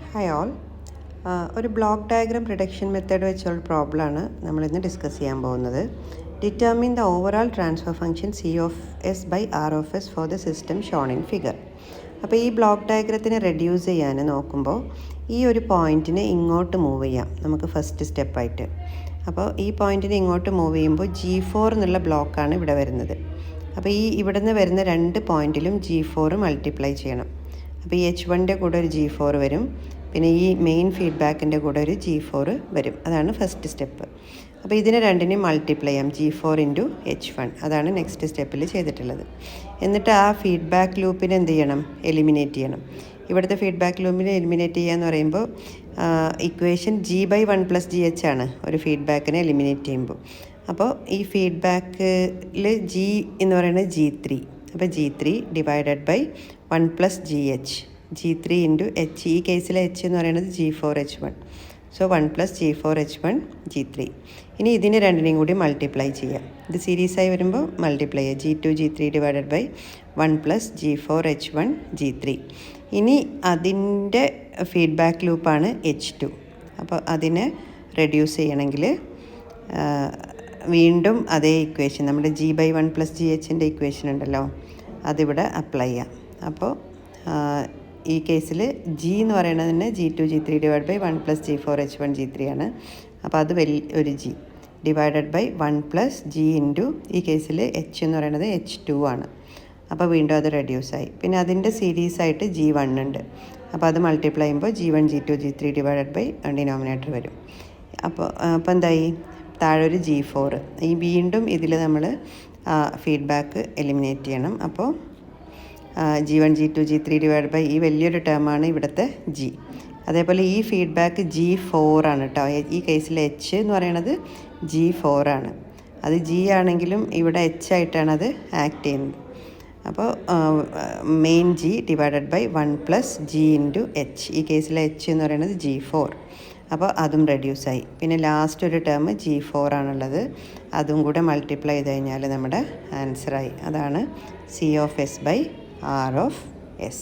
Hi all. ഒരു block diagram reduction method വെച്ചുള്ള പ്രോബ്ലമാണ് നമ്മളിന്ന് ഡിസ്കസ് ചെയ്യാൻ പോകുന്നത്. Determine the overall transfer function C of S by R of S for the system shown in figure. അപ്പോൾ ഈ block ഡയഗ്രത്തിനെ reduce ചെയ്യാൻ നോക്കുമ്പോൾ ഈ ഒരു പോയിൻറ്റിനെ ഇങ്ങോട്ട് മൂവ് ചെയ്യാം നമുക്ക് ഫസ്റ്റ് സ്റ്റെപ്പായിട്ട്. അപ്പോൾ ഈ പോയിൻറ്റിനെ ഇങ്ങോട്ട് മൂവ് ചെയ്യുമ്പോൾ G4 എന്നുള്ള ബ്ലോക്കാണ് ഇവിടെ വരുന്നത്. അപ്പോൾ ഈ ഇവിടെ നിന്ന് വരുന്ന രണ്ട് പോയിൻറ്റിലും G4 മൾട്ടിപ്ലൈ ചെയ്യണം. അപ്പോൾ ഈ H1ൻ്റെ കൂടെ ഒരു G4 വരും, പിന്നെ ഈ മെയിൻ ഫീഡ്ബാക്കിൻ്റെ കൂടെ ഒരു G4 വരും. അതാണ് ഫസ്റ്റ് സ്റ്റെപ്പ്. അപ്പോൾ ഇതിനെ രണ്ടിനെയും മൾട്ടിപ്ലൈ ചെയ്യാം, G4 ഇൻറ്റു H1. അതാണ് നെക്സ്റ്റ് സ്റ്റെപ്പിൽ ചെയ്തിട്ടുള്ളത്. എന്നിട്ട് ആ ഫീഡ്ബാക്ക് ലൂപ്പിനെ എന്ത് ചെയ്യണം? എലിമിനേറ്റ് ചെയ്യണം. ഇവിടുത്തെ ഫീഡ്ബാക്ക് ലൂപ്പിനെ എലിമിനേറ്റ് ചെയ്യുക എന്ന് പറയുമ്പോൾ ഇക്വേഷൻ G/1 + GH ആണ് ഒരു ഫീഡ്ബാക്കിനെ എലിമിനേറ്റ് ചെയ്യുമ്പോൾ. അപ്പോൾ ഈ ഫീഡ്ബാക്കിൽ G എന്ന് പറയുന്നത് G3. അപ്പോൾ G3 divided by 1 + GH. G3 into H. ഈ കേസിലെ H എന്ന് പറയുന്നത് G4H1. So 1 + G4H1 G3. ഇനി ഇതിനെ രണ്ടിനെയും കൂടി മൾട്ടിപ്ലൈ ചെയ്യാം. ഇത് സീരീസായി വരുമ്പോൾ മൾട്ടിപ്ലൈ ചെയ്യുക. G2 G3 divided by 1 + G4H1 G3. ഇനി അതിൻ്റെ ഫീഡ്ബാക്ക് ലൂപ്പാണ് H2. അപ്പോൾ അതിനെ റെഡ്യൂസ് ചെയ്യണമെങ്കിൽ വീണ്ടും അതേ ഇക്വേഷൻ, നമ്മുടെ G/1 + GHൻ്റെ ഇക്വേഷൻ ഉണ്ടല്ലോ, അതിവിടെ അപ്ലൈ ചെയ്യാം. അപ്പോൾ ഈ കേസിൽ G എന്ന് പറയുന്നതിന് G2 G3 divide by 1 + G4H1 G3 ആണ്. അപ്പോൾ അത് ഒരു G divided by 1 + G into ഈ കേസിൽ H എന്ന് പറയുന്നത് H2 ആണ്. അപ്പോൾ വീണ്ടും അത് റെഡ്യൂസായി. പിന്നെ അതിൻ്റെ സീരീസായിട്ട് G1 ഉണ്ട്. അപ്പോൾ അത് മൾട്ടിപ്ലൈ ചെയ്യുമ്പോൾ G1 G2 G3 divided by denominator വരും. അപ്പോൾ എന്തായി? താഴെ ഒരു G4. ഈ വീണ്ടും ഇതിൽ നമ്മൾ ഫീഡ്ബാക്ക് എലിമിനേറ്റ് ചെയ്യണം. അപ്പോൾ G1 G2 G3 divide by ഈ വലിയൊരു ടേമാണ് ഇവിടുത്തെ G. അതേപോലെ ഈ ഫീഡ്ബാക്ക് G4 ആണ് കേട്ടോ. ഈ കേസിൽ H എന്ന് പറയുന്നത് G4 ആണ്. അത് G ആണെങ്കിലും ഇവിടെ H ആയിട്ടാണ് അത് ആക്ട് ചെയ്യുന്നത്. അപ്പോൾ main G divided by 1 + G into H. ഈ കേസിലെ H എന്ന് പറയുന്നത് G4. അപ്പോൾ അതും റെഡ്യൂസായി. പിന്നെ ലാസ്റ്റ് ഒരു ടേം G4 ആണുള്ളത്. അതും കൂടെ മൾട്ടിപ്ലൈ ചെയ്ത് കഴിഞ്ഞാൽ നമ്മുടെ ആൻസറായി. അതാണ് C of S by R of S.